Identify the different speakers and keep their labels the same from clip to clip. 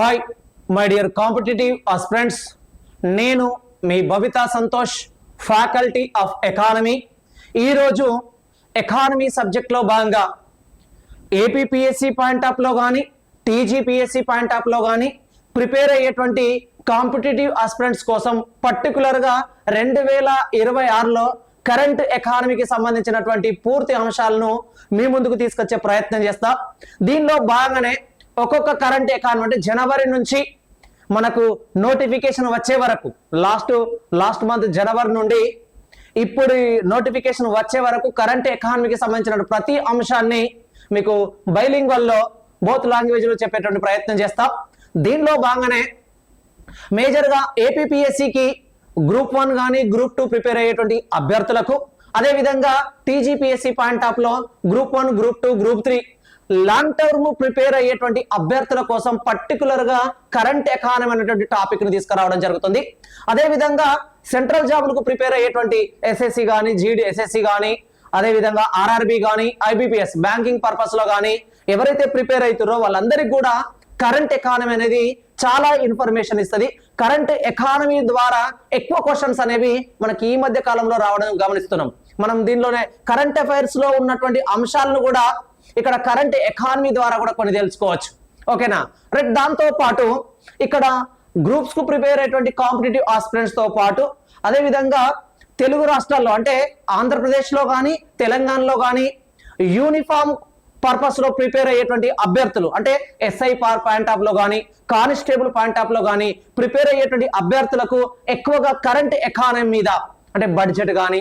Speaker 1: Hi my dear competitive aspirants, నేను మీ Babitha Santosh, faculty of economy. ఈరోజు ఎకానమీ సబ్జెక్ట్లో భాగంగా ఏపీపీఎస్సీ పాయింట్ ఆఫ్లో కానీ టీజీపీఎస్సీ పాయింట్ ఆఫ్లో కానీ ప్రిపేర్ అయ్యేటువంటి కాంపిటేటివ్ ఆస్పిరెంట్స్ కోసం పర్టికులర్గా 2026లో కరెంట్ ఎకానమీకి సంబంధించినటువంటి పూర్తి అంశాలను మీ ముందుకు తీసుకొచ్చే ప్రయత్నం చేస్తా. దీనిలో భాగంగానే ఒక్కొక్క కరెంట్ ఎకానమీ అంటే జనవరి నుంచి మనకు నోటిఫికేషన్ వచ్చే వరకు లాస్ట్ మంత్ జనవరి నుండి ఇప్పుడు నోటిఫికేషన్ వచ్చే వరకు కరెంట్ ఎకానమీకి సంబంధించిన ప్రతి అంశాన్ని మీకు బైలింగ్వల్లో బోత్ లాంగ్వేజ్లో చెప్పేటువంటి ప్రయత్నం చేస్తా. దీనిలో భాగంగానే మేజర్గా ఏపీపీఎస్సీకి గ్రూప్ 1 కానీ గ్రూప్ 2 ప్రిపేర్ అయ్యేటువంటి అభ్యర్థులకు, అదేవిధంగా టీజీపీఎస్సీ పాయింట్ ఆఫ్ లో group 1 group 2 group 3 long term prepare అయ్యేటువంటి అభ్యర్థుల కోసం పర్టికులర్ గా కరెంట్ ఎకానమీ అనేటువంటి టాపిక్ ను తీసుకురావడం జరుగుతుంది. అదేవిధంగా సెంట్రల్ జాబులకు ప్రిపేర్ అయ్యేటువంటి ఎస్ఎస్సి కానీ జీడీ ఎస్ఎస్సి కానీ అదేవిధంగా ఆర్ఆర్బి కానీ ఐబిపిఎస్ బ్యాంకింగ్ పర్పస్ లో కానీ ఎవరైతే ప్రిపేర్ అవుతారో వాళ్ళందరికీ కూడా కరెంట్ ఎకానమీ అనేది చాలా ఇన్ఫర్మేషన్ ఇస్తుంది. కరెంట్ ఎకానమీ ద్వారా ఎక్కువ క్వశ్చన్స్ అనేవి మనకి ఈ మధ్య కాలంలో రావడం గమనిస్తున్నాం. మనం దీనిలోనే కరెంట్ అఫైర్స్ లో ఉన్నటువంటి అంశాలను కూడా ఇక్కడ కరెంట్ ఎకానమీ ద్వారా కూడా కొన్ని తెలుసుకోవచ్చు. ఓకేనా రైట్. దాంతో పాటు ఇక్కడ గ్రూప్స్ కు ప్రిపేర్ అయ్యేటువంటి కాంపిటేటివ్ ఆస్పిరెంట్స్ తో పాటు అదేవిధంగా తెలుగు రాష్ట్రాల్లో అంటే ఆంధ్రప్రదేశ్ లో కానీ తెలంగాణలో కానీ యూనిఫామ్ పర్పస్ లో ప్రిపేర్ అయ్యేటువంటి అభ్యర్థులు అంటే ఎస్ఐ పాయింట్ ఆఫ్ లో కానీ కానిస్టేబుల్ పాయింట్ ఆఫ్ లో కానీ ప్రిపేర్ అయ్యేటువంటి అభ్యర్థులకు ఎక్కువగా కరెంట్ ఎకానమీ మీద అంటే బడ్జెట్ కానీ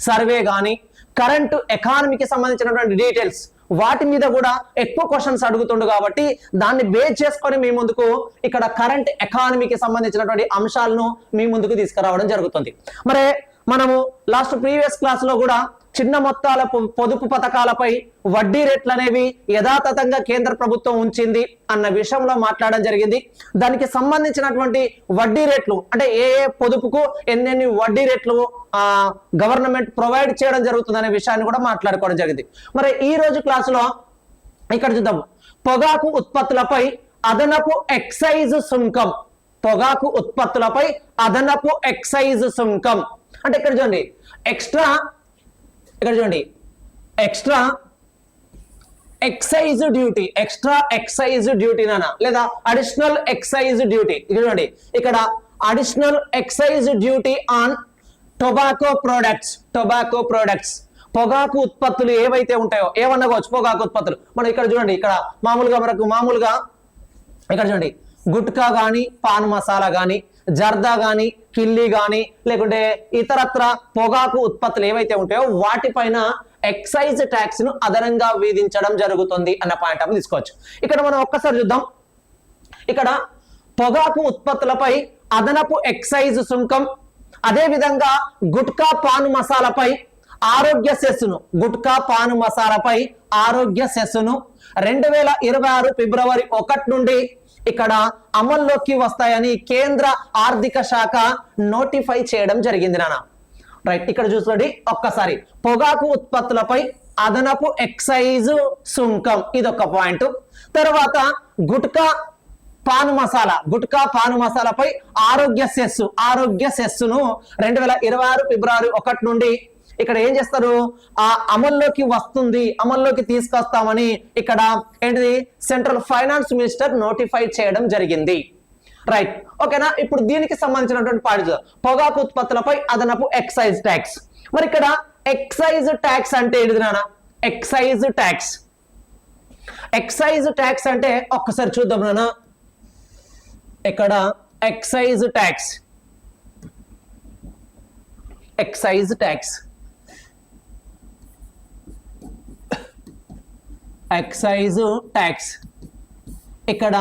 Speaker 1: సర్వే కానీ కరెంట్ ఎకానమీకి సంబంధించినటువంటి డీటెయిల్స్ వాటి మీద కూడా ఎక్కువ క్వశ్చన్స్ అడుగుతుండు కాబట్టి దాన్ని బేస్ చేసుకొని మీ ముందుకు ఇక్కడ కరెంట్ ఎకానమీకి సంబంధించినటువంటి అంశాలను మీ ముందుకు తీసుకురావడం జరుగుతుంది. మరి మనము లాస్ట్ ప్రీవియస్ క్లాస్ లో కూడా చిన్న మొత్తాల పొదుపు పథకాలపై వడ్డీ రేట్లు అనేవి యథాతథంగా కేంద్ర ప్రభుత్వం ఉంచింది అన్న విషయంలో మాట్లాడడం జరిగింది. దానికి సంబంధించినటువంటి వడ్డీ రేట్లు అంటే ఏ పొదుపుకు ఎన్నెన్ని వడ్డీ రేట్లు గవర్నమెంట్ ప్రొవైడ్ చేయడం జరుగుతుంది అనే విషయాన్ని కూడా మాట్లాడుకోవడం జరిగింది. మరి ఈ రోజు క్లాసులో ఇక్కడ చూద్దాం, పొగాకు ఉత్పత్తులపై అదనపు ఎక్సైజ్ సుంకం. పొగాకు ఉత్పత్తులపై అదనపు ఎక్సైజ్ సుంకం అంటే ఇక్కడ చూడండి extra excise duty, extra excise duty నానా లేదా అడిషనల్ ఎక్సైజ్ డ్యూటీ. చూడండి ఇక్కడ additional excise duty on tobacco products పొగాకు ఉత్పత్తులు ఏవైతే ఉంటాయో ఏమన్నకోవచ్చు పొగాకు ఉత్పత్తులు. మనం ఇక్కడ చూడండి ఇక్కడ మామూలుగా ఇక్కడ చూడండి గుట్కా కానీ పాన్ మసాలా కానీ జర్దా కానీ కిల్లీ కానీ లేకుంటే ఇతరత్ర పొగాకు ఉత్పత్తులు ఏవైతే ఉంటాయో వాటిపైన ఎక్సైజ్ ట్యాక్స్ ను అదనంగా విధించడం జరుగుతుంది అన్న పాయింట్ ఆఫ్ తీసుకోవచ్చు. ఇక్కడ మనం ఒక్కసారి చూద్దాం. ఇక్కడ పొగాకు ఉత్పత్తులపై అదనపు ఎక్సైజ్ సుంకం, అదే విధంగా గుట్కా పాను మసాలాపై ఆరోగ్య సెస్సును 2026 ఫిబ్రవరి 1 నుండి ఇక్కడ అమల్లోకి వస్తాయని కేంద్ర ఆర్థిక శాఖ నోటిఫై చేయడం జరిగింది నాన్న. రైట్. ఇక్కడ చూడండి ఒక్కసారి పొగాకు ఉత్పత్తులపై అదనపు ఎక్సైజ్ సుంకం ఇదొక పాయింట్. తర్వాత గుట్కా పాను మసాలాపై ఆరోగ్య సెస్సును 2026 ఫిబ్రవరి 1 నుండి ఇక్కడ ఏం చేస్తారు అమల్లోకి తీసుకొస్తామని ఇక్కడ ఏంటిది సెంట్రల్ ఫైనాన్స్ మినిస్టర్ నోటిఫై చేయడం జరిగింది. రైట్. ఓకేనా. ఇప్పుడు దీనికి సంబంధించినటువంటి పాయింట్స్ పొగాకు ఉత్పత్తులపై అదనపు ఎక్సైజ్ ట్యాక్స్. మరి ఇక్కడ ఎక్సైజ్ ట్యాక్స్ అంటే ఏంటిది నాన్న? ఎక్సైజ్ ట్యాక్స్ అంటే ఒక్కసారి చూద్దాం నాన్న. ఇక్కడ ఎక్సైజ్ ట్యాక్స్ ఇక్కడ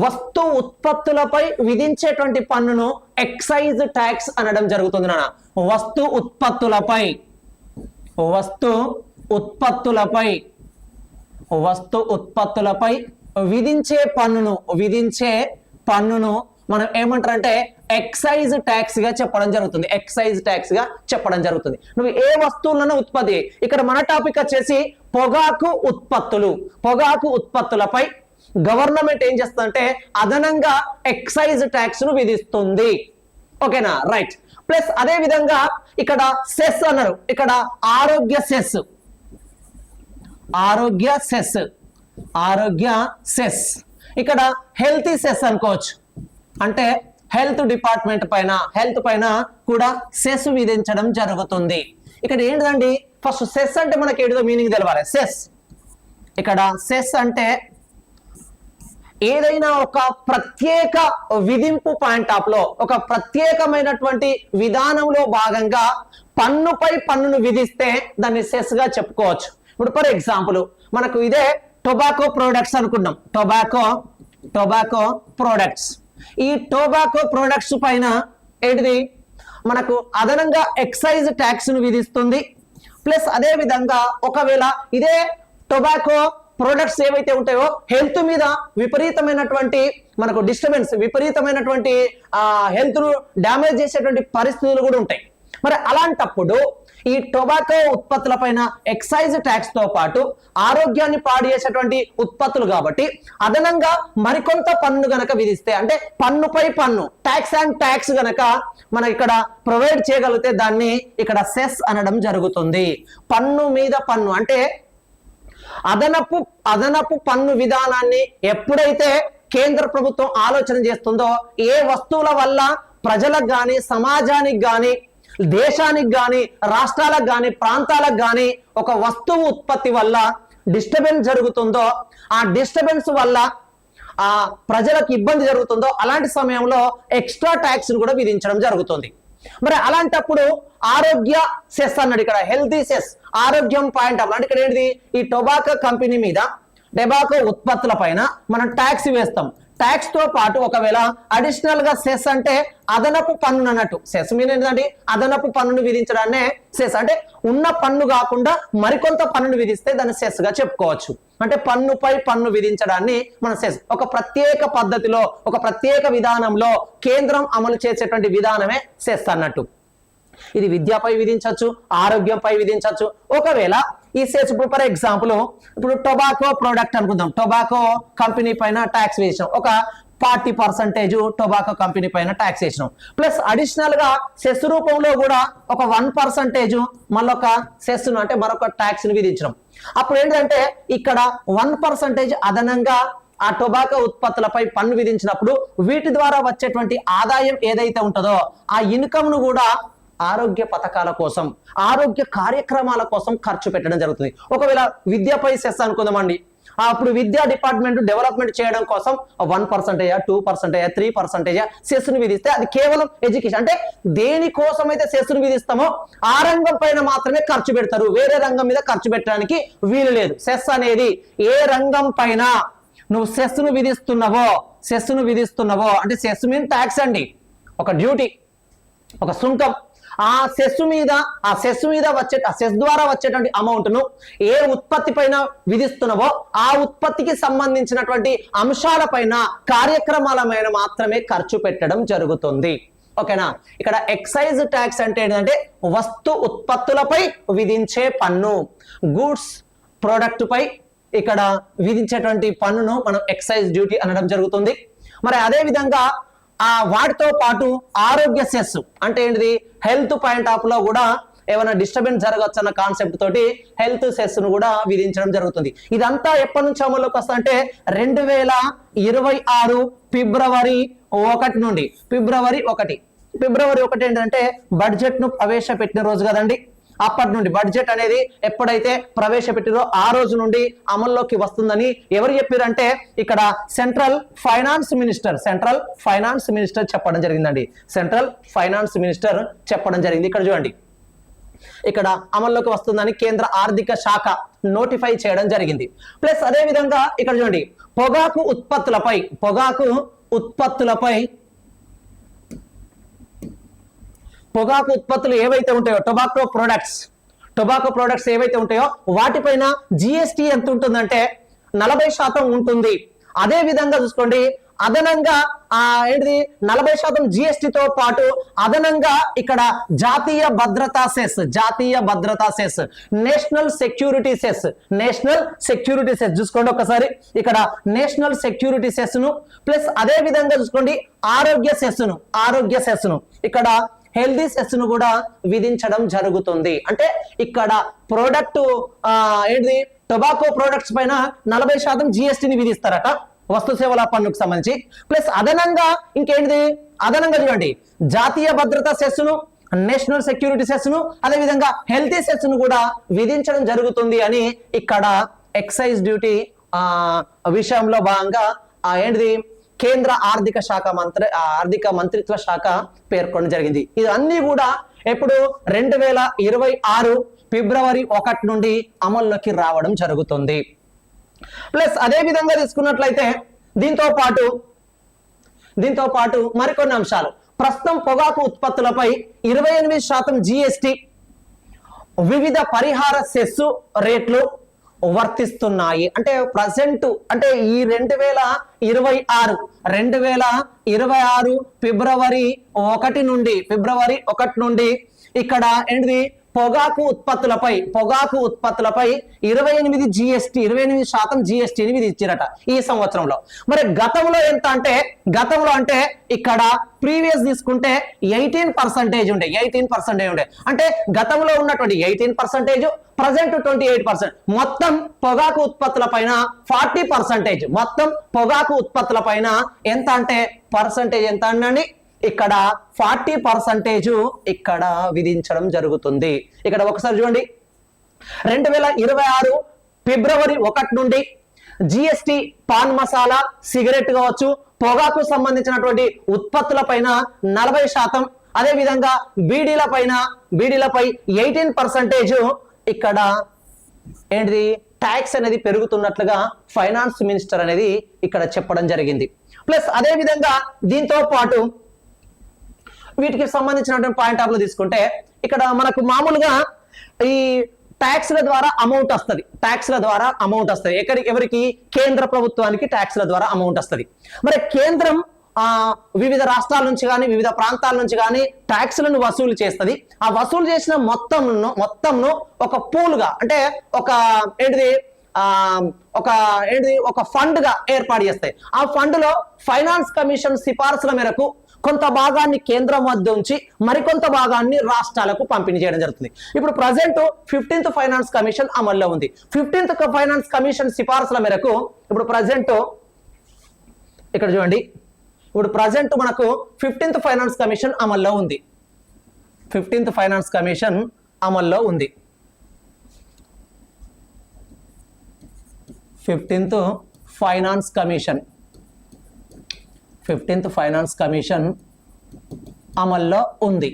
Speaker 1: వస్తు ఉత్పత్తులపై విధించేటువంటి పన్నును ఎక్సైజ్ ట్యాక్స్ అనడం జరుగుతుంది నాన్న. వస్తు ఉత్పత్తులపై విధించే పన్నును మనం ఏమంటారంటే ఎక్సైజ్ ట్యాక్స్ గా చెప్పడం జరుగుతుంది. నువ్వు ఏ వస్తువులను ఉత్పత్తి, ఇక్కడ మన టాపిక్ వచ్చేసి పొగాకు ఉత్పత్తులపై గవర్నమెంట్ ఏం చేస్తుందంటే అదనంగా ఎక్సైజ్ ట్యాక్స్ ను విధిస్తుంది. ఓకేనా, రైట్. ప్లస్ అదే విధంగా ఇక్కడ సెస్ అన్నారు, ఇక్కడ ఆరోగ్య సెస్, ఆరోగ్య సెస్, ఆరోగ్య సెస్, ఇక్కడ హెల్త్ సెస్ అనుకోవచ్చు. అంటే హెల్త్ డిపార్ట్మెంట్ పైన, హెల్త్ పైన కూడా సెస్ విధించడం జరుగుతుంది. ఇక్కడ ఏంటండి, ఫస్ట్ సెస్ అంటే మనకి ఏదో మీనింగ్ తెలవాలి. సెస్, ఇక్కడ సెస్ అంటే ఏదైనా ఒక ప్రత్యేక విధింపు పాయింట్ ఆఫ్ లో, ఒక ప్రత్యేకమైనటువంటి విధానంలో భాగంగా పన్నుపై పన్నును విధిస్తే దాన్ని సెస్ గా చెప్పుకోవచ్చు. ఇప్పుడు ఫర్ ఎగ్జాంపుల్ మనకు ఇదే టొబాకో ప్రొడక్ట్స్ అనుకున్నాం, టొబాకో ప్రొడక్ట్స్. ఈ టొబాకో ప్రొడక్ట్స్ పైన ఏంటిది మనకు అదనంగా ఎక్సైజ్ ట్యాక్స్ ను విధిస్తుంది. ప్లస్ అదే విధంగా ఒకవేళ ఇదే టొబాకో ప్రొడక్ట్స్ ఏవైతే ఉంటాయో హెల్త్ మీద విపరీతమైనటువంటి మనకు డిస్టర్బెన్స్, విపరీతమైనటువంటి హెల్త్ ను డ్యామేజ్ చేసేటువంటి పరిస్థితులు కూడా ఉంటాయి. మరి అలాంటప్పుడు ఈ టొబాకో ఉత్పత్తుల పైన ఎక్సైజ్ ట్యాక్స్ తో పాటు ఆరోగ్యాన్ని పాడు చేసేటువంటి ఉత్పత్తులు కాబట్టి అదనంగా మరికొంత పన్ను గనక విధిస్తే, అంటే పన్నుపై పన్ను, ట్యాక్స్ అండ్ ట్యాక్స్ గనక మనం ఇక్కడ ప్రొవైడ్ చేయగలిగితే దాన్ని ఇక్కడ సెస్ అనడం జరుగుతుంది. పన్ను మీద పన్ను అంటే అదనపు పన్ను విధానాన్ని ఎప్పుడైతే కేంద్ర ప్రభుత్వం ఆలోచన చేస్తుందో, ఏ వస్తువుల వల్ల ప్రజలకు గాని, సమాజానికి గాని, దేశానికి గాని, రాష్ట్రాలకు గాని, ప్రాంతాలకు గాని ఒక వస్తువు ఉత్పత్తి వల్ల డిస్టర్బెన్స్ జరుగుతుందో, ఆ డిస్టర్బెన్స్ వల్ల ఆ ప్రజలకు ఇబ్బంది జరుగుతుందో అలాంటి సమయంలో ఎక్స్ట్రా ట్యాక్స్ కూడా విధించడం జరుగుతుంది. మరి అలాంటప్పుడు ఆరోగ్య సెస్ అన్నాడు, ఇక్కడ హెల్తీ సెస్, ఆరోగ్యం పాయింట్ ఆఫ్ అంటే ఇక్కడ ఏంటిది, ఈ టొబాకో కంపెనీ మీద, టొబాకో ఉత్పత్తుల పైన మనం ట్యాక్స్ వేస్తాం. ట్యాక్స్ తో పాటు ఒకవేళ అడిషనల్ గా సెస్ అంటే అదనపు పన్ను అన్నట్టు. సెస్ మీద ఏంటంటే అదనపు పన్నును విధించడాన్నే సెస్, అంటే ఉన్న పన్ను కాకుండా మరికొంత పన్నును విధిస్తే దాన్ని సెస్ గా చెప్పుకోవచ్చు. అంటే పన్నుపై పన్ను విధించడాన్ని మన సెస్, ఒక ప్రత్యేక పద్ధతిలో, ఒక ప్రత్యేక విధానంలో కేంద్రం అమలు చేసేటువంటి విధానమే సెస్ అన్నట్టు. ఇది విద్యపై విధించవచ్చు, ఆరోగ్యంపై విధించవచ్చు. ఒకవేళ ఈ సెస్ ఫర్ ఎగ్జాంపుల్ ఇప్పుడు టొబాకో ప్రోడక్ట్ అనుకుందాం, టొబాకో కంపెనీ పైన ట్యాక్స్ వేసాం, ఒక 40% టొబాకో కంపెనీ పైన ట్యాక్స్ వేసినాం. ప్లస్ అడిషనల్ గా సెస్ రూపంలో కూడా ఒక 1% మళ్ళొక సెస్ ను అంటే మరొక ట్యాక్స్ ను విధించడం. అప్పుడు ఏంటంటే ఇక్కడ 1% అదనంగా ఆ టొబాకో ఉత్పత్తులపై పన్ను విధించినప్పుడు వీటి ద్వారా వచ్చేటువంటి ఆదాయం ఏదైతే ఉంటుందో ఆ ఇన్కమ్ ను కూడా ఆరోగ్య పథకాల కోసం, ఆరోగ్య కార్యక్రమాల కోసం ఖర్చు పెట్టడం జరుగుతుంది. ఒకవేళ విద్యపై సెస్ అనుకుందామండి, అప్పుడు విద్యా డిపార్ట్మెంట్ డెవలప్మెంట్ చేయడం కోసం 1%, 2%, 3% సెస్ ను విధిస్తే అది కేవలం ఎడ్యుకేషన్, అంటే దేనికోసం అయితే సెస్ ను విధిస్తామో ఆ రంగం పైన మాత్రమే ఖర్చు పెడతారు, వేరే రంగం మీద ఖర్చు పెట్టడానికి వీలు లేదు. సెస్ అనేది ఏ రంగం పైన నువ్వు సెస్ ను విధిస్తున్నావో అంటే సెస్ మీన్ ట్యాక్స్ అండి, ఒక డ్యూటీ, ఒక సుంకం. ఆ సెస్ మీద వచ్చే, ఆ సెస్ ద్వారా వచ్చేటువంటి అమౌంట్ ను ఏ ఉత్పత్తి పైన విధిస్తున్నావో ఆ ఉత్పత్తికి సంబంధించినటువంటి అంశాలపైన, కార్యక్రమాల పైన మాత్రమే ఖర్చు పెట్టడం జరుగుతుంది. ఓకేనా, ఇక్కడ ఎక్సైజ్ ట్యాక్స్ అంటే ఏంటంటే వస్తు ఉత్పత్తులపై విధించే పన్ను, గూడ్స్ ప్రోడక్ట్ పై ఇక్కడ విధించేటువంటి పన్నును మనం ఎక్సైజ్ డ్యూటీ అనడం జరుగుతుంది. మరి అదే విధంగా వాటితో పాటు ఆరోగ్య సెస్ అంటే ఏంటిది, హెల్త్ పాయింట్ ఆఫ్ లో కూడా ఏమైనా డిస్టర్బెన్స్ జరగచ్చు అన్న కాన్సెప్ట్ తోటి హెల్త్ సెస్ ను కూడా విధించడం జరుగుతుంది. ఇదంతా ఎప్పటి నుంచి అమల్లోకి వస్తా అంటే 2026 ఫిబ్రవరి 1 నుండి, ఫిబ్రవరి 1 ఏంటంటే బడ్జెట్ ను ప్రవేశపెట్టిన రోజు కదండి. అప్పటి నుండి బడ్జెట్ అనేది ఎప్పుడైతే ప్రవేశపెట్టిరో ఆ రోజు నుండి అమల్లోకి వస్తుందని ఎవరు చెప్పారంటే ఇక్కడ సెంట్రల్ ఫైనాన్స్ మినిస్టర్ చెప్పడం జరిగిందండి. సెంట్రల్ ఫైనాన్స్ మినిస్టర్ చెప్పడం జరిగింది. ఇక్కడ చూడండి, ఇక్కడ అమల్లోకి వస్తుందని కేంద్ర ఆర్థిక శాఖ నోటిఫై చేయడం జరిగింది. ప్లస్ అదే విధంగా ఇక్కడ చూడండి, పొగాకు ఉత్పత్తులు ఏవైతే ఉంటాయో, టొబాకో ప్రొడక్ట్స్ ఏవైతే ఉంటాయో వాటిపైన జిఎస్టీ ఎంత ఉంటుందంటే 40% ఉంటుంది. అదే విధంగా చూసుకోండి, అదనంగా ఏంటిది 40% జిఎస్టితో పాటు అదనంగా ఇక్కడ జాతీయ భద్రతా సెస్ నేషనల్ సెక్యూరిటీ సెస్ చూసుకోండి ఒకసారి ఇక్కడ నేషనల్ సెక్యూరిటీ సెస్ ను ప్లస్ అదే విధంగా చూసుకోండి ఆరోగ్య సెస్ ను ఇక్కడ హెల్దీ సెస్ ను కూడా విధించడం జరుగుతుంది. అంటే ఇక్కడ ప్రోడక్ట్ ఏంటిది టొబాకో ప్రొడక్ట్స్ పైన 40% జిఎస్టిని విధిస్తారట వస్తు సేవల పన్నుకు సంబంధించి. ప్లస్ అదనంగా ఇంకేంటిది అదనంగా చూడండి జాతీయ భద్రతా సెస్ ను నేషనల్ సెక్యూరిటీ సెస్ ను అదే విధంగా హెల్తీ సెస్ ను కూడా విధించడం జరుగుతుంది అని ఇక్కడ ఎక్సైజ్ డ్యూటీ విషయంలో భాగంగా ఏంటిది కేంద్ర ఆర్థిక మంత్రిత్వ శాఖ పేర్కొనడం జరిగింది. ఇది అన్ని కూడా ఎప్పుడు 2026 ఫిబ్రవరి 1 నుండి అమల్లోకి రావడం జరుగుతుంది. ప్లస్ అదే విధంగా తీసుకున్నట్లయితే దీంతో పాటు మరికొన్ని అంశాలు. ప్రస్తుతం పొగాకు ఉత్పత్తులపై 28% జిఎస్టి, వివిధ పరిహార సెస్సు రేట్లు వర్తిస్తున్నాయి. అంటే ప్రజెంట్ అంటే ఈ 2026 ఫిబ్రవరి 1 నుండి ఇక్కడ ఏంటిది పొగాకు ఉత్పత్తులపై 28% జిఎస్టిని విధించారట ఈ సంవత్సరంలో. మరి గతంలో ఎంత అంటే ఇక్కడ ప్రీవియస్ తీసుకుంటే 18% ఉండే అంటే గతంలో ఉన్నటువంటి 18% ప్రజెంట్ 28%. మొత్తం పొగాకు ఉత్పత్తుల పైన 40%, మొత్తం పొగాకు ఉత్పత్తుల పైన ఎంత అంటే పర్సంటేజ్ ఎంత అండి ఇక్కడ 40% ఇక్కడ విధించడం జరుగుతుంది. ఇక్కడ ఒకసారి చూడండి 2026 ఫిబ్రవరి 1 నుండి జిఎస్టి పాన్ మసాలా, సిగరెట్ కావచ్చు, పొగాకు సంబంధించినటువంటి ఉత్పత్తుల పైన 40%, అదే విధంగా బీడీలపై 18% ఇక్కడ ఏంటిది ట్యాక్స్ అనేది పెరుగుతున్నట్లుగా ఫైనాన్స్ మినిస్టర్ అనేది ఇక్కడ చెప్పడం జరిగింది. ప్లస్ అదే విధంగా దీంతో పాటు వీటికి సంబంధించినటువంటి పాయింట్ ఆఫ్ లో తీసుకుంటే ఇక్కడ మనకు మామూలుగా ఈ ట్యాక్స్ల ద్వారా అమౌంట్ వస్తుంది. ఎవరికి కేంద్ర ప్రభుత్వానికి ట్యాక్స్ల ద్వారా అమౌంట్ వస్తుంది. మరి కేంద్రం వివిధ రాష్ట్రాల నుంచి కానీ వివిధ ప్రాంతాల నుంచి కానీ ట్యాక్స్లను వసూలు చేస్తుంది. ఆ వసూలు చేసిన మొత్తంను ఒక పూల్ గా అంటే ఒక ఫండ్ గా ఏర్పాటు చేస్తాయి. ఆ ఫండ్ లో ఫైనాన్స్ కమిషన్ సిఫార్సుల మేరకు కొంత భాగాన్ని కేంద్రం వద్ద ఉంచి మరికొంత భాగాన్ని రాష్ట్రాలకు పంపిణీ చేయడం జరుగుతుంది. ఇప్పుడు ప్రజెంట్ 15th ఫైనాన్స్ కమిషన్ అమల్లో ఉంది. 15th ఫైనాన్స్ కమిషన్ సిఫార్సుల మేరకు ఇప్పుడు ప్రజెంట్ ఇక్కడ చూడండి, ఇప్పుడు ప్రజెంట్ మనకు 15th ఫైనాన్స్ కమిషన్ అమల్లో ఉంది. 15th ఫైనాన్స్ కమిషన్ అమల్లో ఉంది. 15th ఫైనాన్స్ కమిషన్ అమల్లో ఉంది.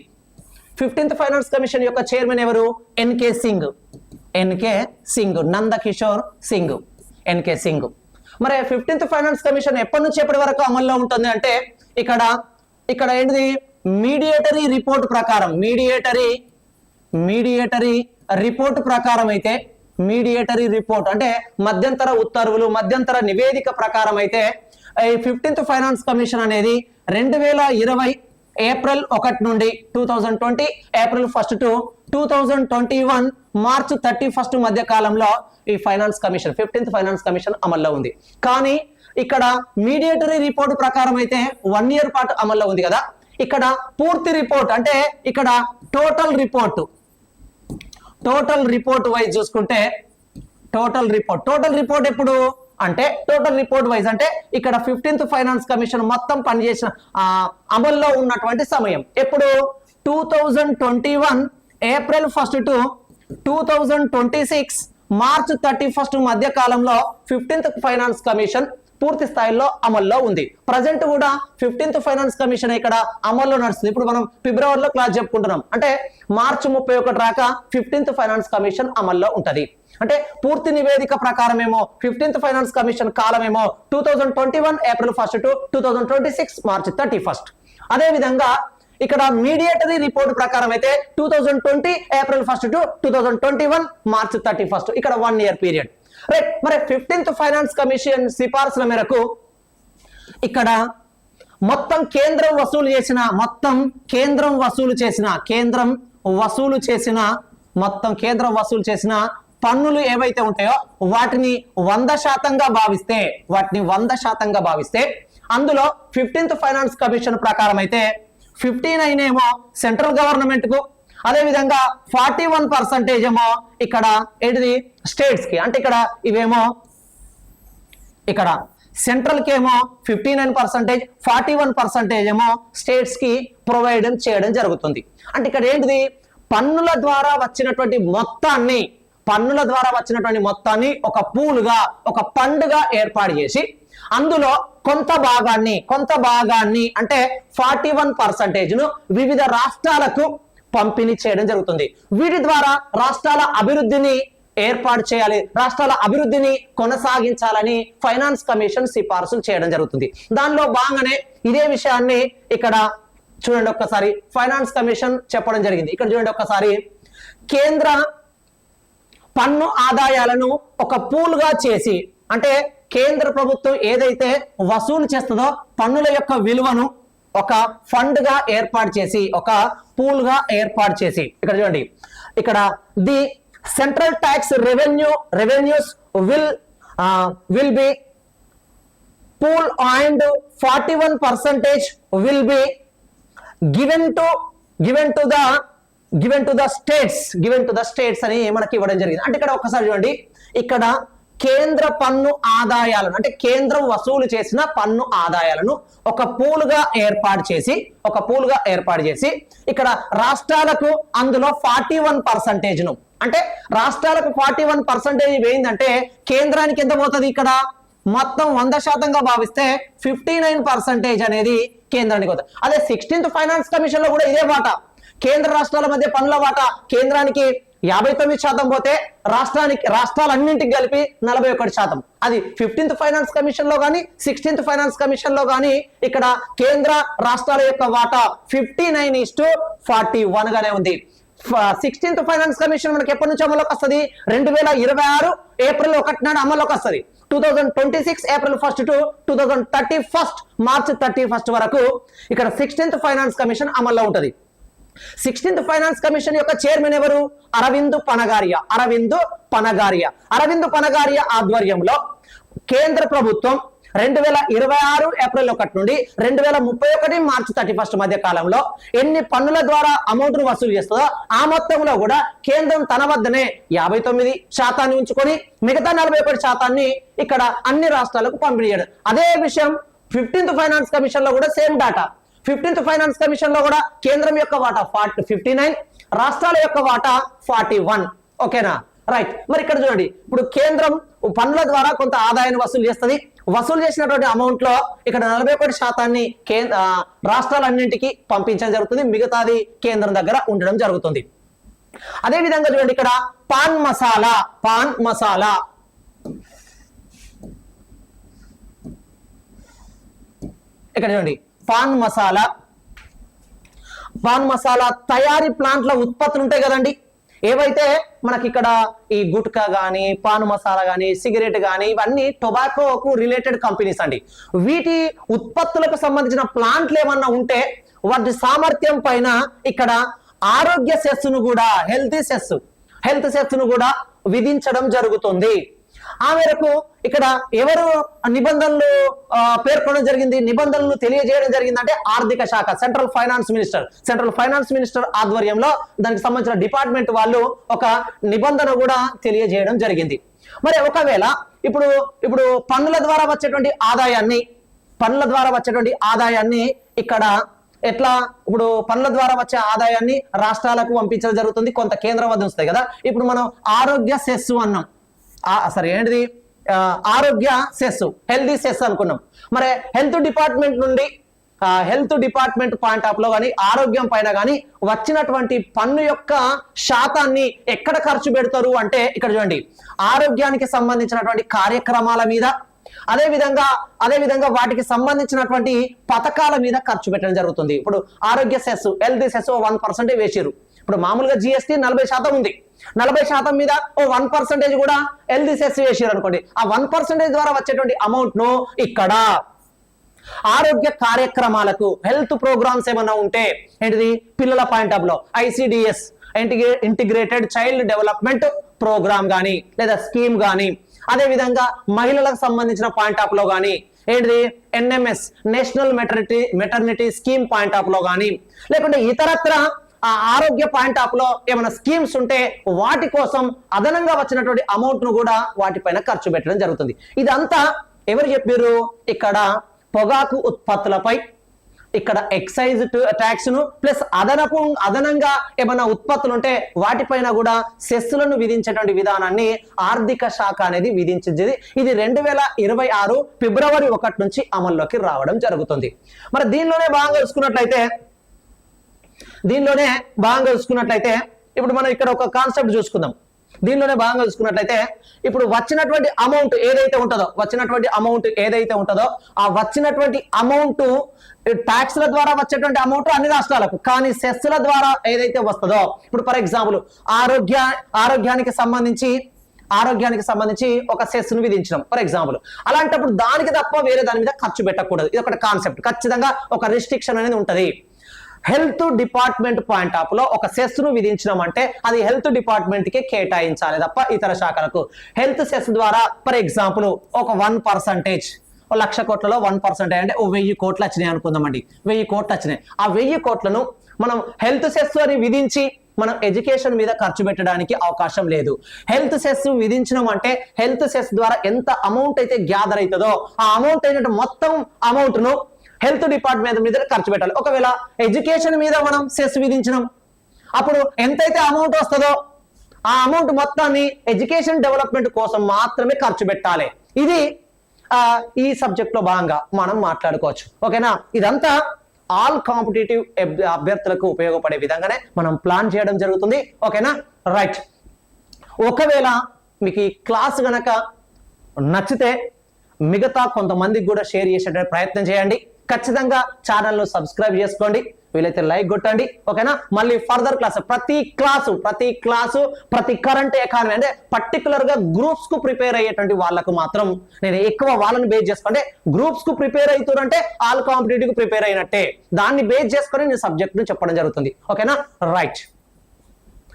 Speaker 1: 15th ఫైనాన్స్ కమిషన్ యొక్క చైర్మన్ ఎవరు? NK Singh, Nandakishore Singh, NK Singh. మరి 15th ఫైనాన్స్ కమిషన్ ఎప్పటి నుంచి ఎప్పటి వరకు అమల్లో ఉంటుంది అంటే ఇక్కడ ఏంటిది మీడియేటరీ రిపోర్ట్ ప్రకారం అయితే మీడియేటరీ రిపోర్ట్ అంటే మధ్యంతర ఉత్తర్వులు, మధ్యంతర నివేదిక ప్రకారం అయితే ఈ 15th ఫైనాన్స్ కమిషన్ అనేది 2020 ఏప్రిల్ 1 నుండి 2020 ఏప్రిల్ 1 టు 2021 మార్చ్ 31 మధ్య కాలంలో ఈ finance commission 15th finance commission అమల్లో ఉంది. కానీ ఇక్కడ మీడియేటరీ రిపోర్ట్ ప్రకారం అయితే 1 year పాటు అమల్లో ఉంది కదా. ఇక్కడ పూర్తి రిపోర్ట్ అంటే ఇక్కడ టోటల్ రిపోర్ట్ వైజ్ చూసుకుంటే టోటల్ రిపోర్ట్ ఎప్పుడు అంటే టోటల్ రిపోర్ట్ వైజ్ అంటే ఇక్కడ 15th ఫైనాన్స్ కమిషన్ మొత్తం పనిచేసిన అమల్లో ఉన్నటువంటి సమయం ఎప్పుడు 2021 ఏప్రిల్ 1 టు 2026 మార్చ్ 31 మధ్య కాలంలో 15th ఫైనాన్స్ కమిషన్ పూర్తి స్థాయిలో అమల్లో ఉంది. ప్రజెంట్ కూడా 15th ఫైనాన్స్ కమిషన్ ఇక్కడ అమల్లో నడుస్తుంది. ఇప్పుడు మనం ఫిబ్రవరిలో క్లాస్ చెప్పుకుంటున్నాం అంటే మార్చి 31 రాక 15th ఫైనాన్స్ కమిషన్ అమల్లో ఉంటది. అంటే పూర్తి నివేదిక ప్రకారం ఏమో 15th ఫైనాన్స్ కమిషన్ కాలం ఏమో 2021 ఏప్రిల్ 1 టు 2026 మార్చ్ 31. అదే విధంగా ఇక్కడ మీడియేటరీ రిపోర్ట్ ప్రకారం అయితే 2020 ఏప్రిల్ 1 టు 2021 మార్చ్ 31 ఇక్కడ 1 year పీరియడ్. రైట్. మరి 15th ఫైనాన్స్ కమిషన్ సిఫార్సుల మేరకు ఇక్కడ మొత్తం కేంద్రం వసూలు చేసిన పన్నులు ఏవైతే ఉంటాయో వాటిని 100%గా భావిస్తే అందులో 15th ఫైనాన్స్ కమిషన్ ప్రకారం అయితే 59 ఏమో సెంట్రల్ గవర్నమెంట్ కు, అదే విధంగా 41% ఏమో ఇక్కడ ఏంటిది స్టేట్స్ కి. అంటే ఇక్కడ ఇవేమో ఇక్కడ సెంట్రల్ కి ఏమో 59%, 41% ఏమో స్టేట్స్ కి ప్రొవైడ్ చేయడం జరుగుతుంది. అంటే ఇక్కడ ఏంటిది పన్నుల ద్వారా వచ్చినటువంటి మొత్తాన్ని ఒక పూల్గా, ఒక ఫండ్గా ఏర్పాటు చేసి అందులో కొంత భాగాన్ని అంటే 41% వివిధ రాష్ట్రాలకు పంపిణీ చేయడం జరుగుతుంది. వీటి ద్వారా రాష్ట్రాల అభివృద్ధిని ఏర్పాటు చేయాలి, రాష్ట్రాల అభివృద్ధిని కొనసాగించాలని ఫైనాన్స్ కమిషన్ సిఫార్సులు చేయడం జరుగుతుంది. దానిలో భాగంగానే ఇదే విషయాన్ని ఇక్కడ చూడండి ఒక్కసారి ఫైనాన్స్ కమిషన్ చెప్పడం జరిగింది. ఇక్కడ చూడండి ఒక్కసారి, కేంద్ర పన్ను ఆదాయాలను ఒక పూల్ గా చేసి, అంటే కేంద్ర ప్రభుత్వం ఏదైతే వసూలు చేస్తుందో పన్నుల యొక్క విలువను ఒక ఫండ్ గా ఏర్పాటు చేసి, ఒక పూల్ గా ఏర్పాటు చేసి, ఇక్కడ చూడండి ఇక్కడ the central tax revenues will be pool and 41% will be given to the states అని మనకి ఇవ్వడం జరిగింది. అంటే ఇక్కడ ఒక్కసారి చూడండి, ఇక్కడ కేంద్ర పన్ను ఆదాయాలను, అంటే కేంద్రం వసూలు చేసిన పన్ను ఆదాయాలను ఒక పూల్ గా ఏర్పాటు చేసి ఇక్కడ రాష్ట్రాలకు అందులో 41%ను, అంటే రాష్ట్రాలకు 41% ఏంటంటే కేంద్రానికి ఎంత పోతుంది, ఇక్కడ మొత్తం 100%గా భావిస్తే 59% అనేది కేంద్రానికి పోతుంది. అదే 16th ఫైనాన్స్ కమిషన్ లో కూడా ఇదే వాటా, కేంద్ర రాష్ట్రాల మధ్య పన్నుల వాటా కేంద్రానికి 59% పోతే రాష్ట్రాలన్నింటికి కలిపి 41%. అది 15th ఫైనాన్స్ కమిషన్ లో కానీ 16th ఫైనాన్స్ కమిషన్ లో కానీ ఇక్కడ కేంద్ర రాష్ట్రాల యొక్క వాటా 59:41 గానే ఉంది. 16th ఫైనాన్స్ కమిషన్ మనకి ఎప్పటి నుంచి అమల్లోకి వస్తుంది, 2026 ఏప్రిల్ 1 నాడు అమల్లోకి వస్తుంది. 2026 ఏప్రిల్ 1 టు 2031 మార్చ్ 31 వరకు ఇక్కడ 16th ఫైనాన్స్ కమిషన్ అమల్లో ఉంటుంది. 16th ఫైనాన్స్ కమిషన్ యొక్క చైర్మన్ ఎవరు, అరవింద్ పనగారియా ఆధ్వర్యంలో కేంద్ర ప్రభుత్వం 2026 ఏప్రిల్ 1 నుండి 2031 మార్చి 31 మధ్య కాలంలో ఎన్ని పన్నుల ద్వారా అమౌంట్ ను వసూలు చేస్తుందో ఆ మొత్తంలో కూడా కేంద్రం తన వద్దనే 59% ఉంచుకొని మిగతా 41% ఇక్కడ అన్ని రాష్ట్రాలకు పంపిణీ చేయడం. అదే విషయం 15th ఫైనాన్స్ కమిషన్ లో కూడా same data. 15th finance commission లో కూడా కేంద్రం యొక్క వాటా 59, రాష్ట్రాల యొక్క వాటా 41. ఓకేనా, రైట్. మరి ఇక్కడ చూడండి, ఇప్పుడు కేంద్రం పన్నుల ద్వారా కొంత ఆదాయాన్ని వసూలు చేస్తుంది. వసూలు చేసినటువంటి అమౌంట్ లో ఇక్కడ 41% రాష్ట్రాలన్నింటికి పంపించడం జరుగుతుంది, మిగతాది కేంద్రం దగ్గర ఉండడం జరుగుతుంది. అదే విధంగా చూడండి, ఇక్కడ పాన్ మసాలా ఇక్కడ చూడండి, పాన్ మసాలా తయారీ ప్లాంట్ల ఉత్పత్తులు ఉంటాయి కదండి, ఏవైతే మనకి ఇక్కడ ఈ గుట్కా కానీ, పాన్ మసాలా కానీ, సిగరెట్ కానీ, ఇవన్నీ టొబాకోకు రిలేటెడ్ కంపెనీస్ అండి. వీటి ఉత్పత్తులకు సంబంధించిన ప్లాంట్లు ఏమన్నా ఉంటే వాటి సామర్థ్యం పైన ఇక్కడ ఆరోగ్య సెస్సును కూడా, హెల్త్ సెస్సును కూడా విధించడం జరుగుతుంది. ఆ మేరకు ఇక్కడ ఎవరు నిబంధనలు పేర్కొనడం జరిగింది, నిబంధనలు తెలియజేయడం జరిగింది అంటే ఆర్థిక శాఖ, సెంట్రల్ ఫైనాన్స్ మినిస్టర్ ఆధ్వర్యంలో దానికి సంబంధించిన డిపార్ట్మెంట్ వాళ్ళు ఒక నిబంధన కూడా తెలియజేయడం జరిగింది. మరి ఒకవేళ ఇప్పుడు పన్నుల ద్వారా వచ్చేటువంటి ఆదాయాన్ని ఇక్కడ ఎట్లా, ఇప్పుడు పన్నుల ద్వారా వచ్చే ఆదాయాన్ని రాష్ట్రాలకు పంపించడం జరుగుతుంది, కొంత కేంద్రం వద్ద వస్తాయి కదా. ఇప్పుడు మనం ఆరోగ్య సెస్సు అన్నాం, ఏంటిది ఆరోగ్య సెస్, హెల్తీ సెస్ అనుకున్నాం. మరి హెల్త్ డిపార్ట్మెంట్ పాయింట్ ఆఫ్ లో కానీ, ఆరోగ్యం పైన కానీ వచ్చినటువంటి పన్ను యొక్క శాతాన్ని ఎక్కడ ఖర్చు పెడతారు అంటే ఇక్కడ చూడండి, ఆరోగ్యానికి సంబంధించినటువంటి కార్యక్రమాల మీద, అదే విధంగా వాటికి సంబంధించినటువంటి పథకాల మీద ఖర్చు పెట్టడం జరుగుతుంది. ఇప్పుడు ఆరోగ్య సెస్, హెల్తీ సెస్ 1% వేసారు. ఇప్పుడు మామూలుగా GST 40% ఉంది, 40% మీద 1% కూడా హెల్తీ సెస్ వేసారు అనుకోండి. ఆ 1% ద్వారా వచ్చేటువంటి అమౌంట్ ను ఇక్కడ ఆరోగ్య కార్యక్రమాలకు హెల్త్ ప్రోగ్రామ్స్ ఏమైనా ఉంటే ఏంటిది పిల్లల పాయింట్ ఆఫ్ లో ICDS integrated child development programme కానీ లేదా స్కీమ్ కానీ, అదే విధంగా మహిళలకు సంబంధించిన పాయింట్ ఆఫ్ లో కానీ ఏంటిది NMS national maternity scheme point of లో కానీ, లేకుంటే ఇతరత్ర ఆ ఆరోగ్య పాయింట్ ఆఫ్ లో ఏమైనా స్కీమ్స్ ఉంటే వాటి కోసం అదనంగా వచ్చినటువంటి అమౌంట్ ను కూడా వాటిపైన ఖర్చు పెట్టడం జరుగుతుంది. ఇదంతా ఎవరు చెప్పారు? ఇక్కడ పొగాకు ఉత్పత్తులపై ఇక్కడ ఎక్సైజ్ ట్యాక్స్ ను ప్లస్ అదనంగా ఏమైనా ఉత్పత్తులు ఉంటే వాటిపైన కూడా సెస్సులను విధించేటువంటి విధానాన్ని ఆర్థిక శాఖ అనేది విధించింది. ఇది 2026 ఫిబ్రవరి 1 నుంచి అమల్లోకి రావడం జరుగుతుంది. మరి దీనిలోనే భాగంగా చూసుకున్నట్లయితే ఇప్పుడు మనం ఇక్కడ ఒక కాన్సెప్ట్ చూసుకుందాం. దీనిలోనే భాగంగా చూసుకున్నట్లయితే ఇప్పుడు వచ్చినటువంటి అమౌంట్ ఏదైతే ఉంటుందో ఆ వచ్చినటువంటి అమౌంట్ ట్యాక్స్ల ద్వారా వచ్చేటువంటి అమౌంట్ అన్ని రాష్ట్రాలకు, కానీ సెస్ల ద్వారా ఏదైతే వస్తుందో ఇప్పుడు ఫర్ ఎగ్జాంపుల్ ఆరోగ్యానికి సంబంధించి ఒక సెస్ ను విధించడం ఫర్ ఎగ్జాంపుల్. అలాంటప్పుడు దానికి తప్ప వేరే దాని మీద ఖర్చు పెట్టకూడదు. ఇది ఒక కాన్సెప్ట్. ఖచ్చితంగా ఒక రిస్ట్రిక్షన్ అనేది ఉంటది. హెల్త్ డిపార్ట్మెంట్ పాయింట్ ఆఫ్ లో ఒక సెస్ ను విధించడం అంటే అది హెల్త్ డిపార్ట్మెంట్ కి కేటాయించాలి తప్ప ఇతర శాఖలకు. హెల్త్ సెస్ ద్వారా ఫర్ ఎగ్జాంపుల్ ఒక 1%, 1,00,000 కోట్లలో 1% అంటే 1,000 కోట్లు వచ్చినాయి అనుకుందామండి. 1,000 కోట్లు వచ్చినాయి. ఆ 1,000 కోట్లను మనం హెల్త్ సెస్ అని విధించి మనం ఎడ్యుకేషన్ మీద ఖర్చు పెట్టడానికి అవకాశం లేదు. హెల్త్ సెస్ విధించడం అంటే హెల్త్ సెస్ ద్వారా ఎంత అమౌంట్ అయితే గ్యాదర్ అవుతుందో ఆ అమౌంట్ అయినట్టు మొత్తం అమౌంట్ ను హెల్త్ డిపార్ట్మెంట్ మీద ఖర్చు పెట్టాలి. ఒకవేళ ఎడ్యుకేషన్ మీద మనం సెస్ విధించడం అప్పుడు ఎంతైతే అమౌంట్ వస్తుందో ఆ అమౌంట్ మొత్తాన్ని ఎడ్యుకేషన్ డెవలప్మెంట్ కోసం మాత్రమే ఖర్చు పెట్టాలి. ఇది ఈ సబ్జెక్ట్ లో భాగంగా మనం మాట్లాడుకోవచ్చు. ఓకేనా? ఇదంతా ఆల్ కాంపిటేటివ్ అభ్యర్థులకు ఉపయోగపడే విధంగానే మనం ప్లాన్ చేయడం జరుగుతుంది. ఓకేనా? రైట్. ఒకవేళ మీకు ఈ క్లాస్ గనక నచ్చితే మిగతా కొంతమందికి కూడా షేర్ చేసే ప్రయత్నం చేయండి. ఖచ్చితంగా ఛానల్ను సబ్స్క్రైబ్ చేసుకోండి, వీలైతే లైక్ కొట్టండి. ఓకేనా? మళ్ళీ ఫర్దర్ ప్రతి కరెంట్ ఎకానమీ అంటే పర్టికులర్ గా గ్రూప్స్ కు ప్రిపేర్ అయ్యేటువంటి వాళ్ళకు మాత్రం నేను ఎక్కువ వాళ్ళని బేస్ చేసుకుంటే గ్రూప్స్ కు ప్రిపేర్ అవుతారంటే ఆల్ కాంపిటేటివ్ కు ప్రిపేర్ అయినట్టే. దాన్ని బేస్ చేసుకొని నేను సబ్జెక్ట్ ను చెప్పడం జరుగుతుంది. ఓకేనా? రైట్.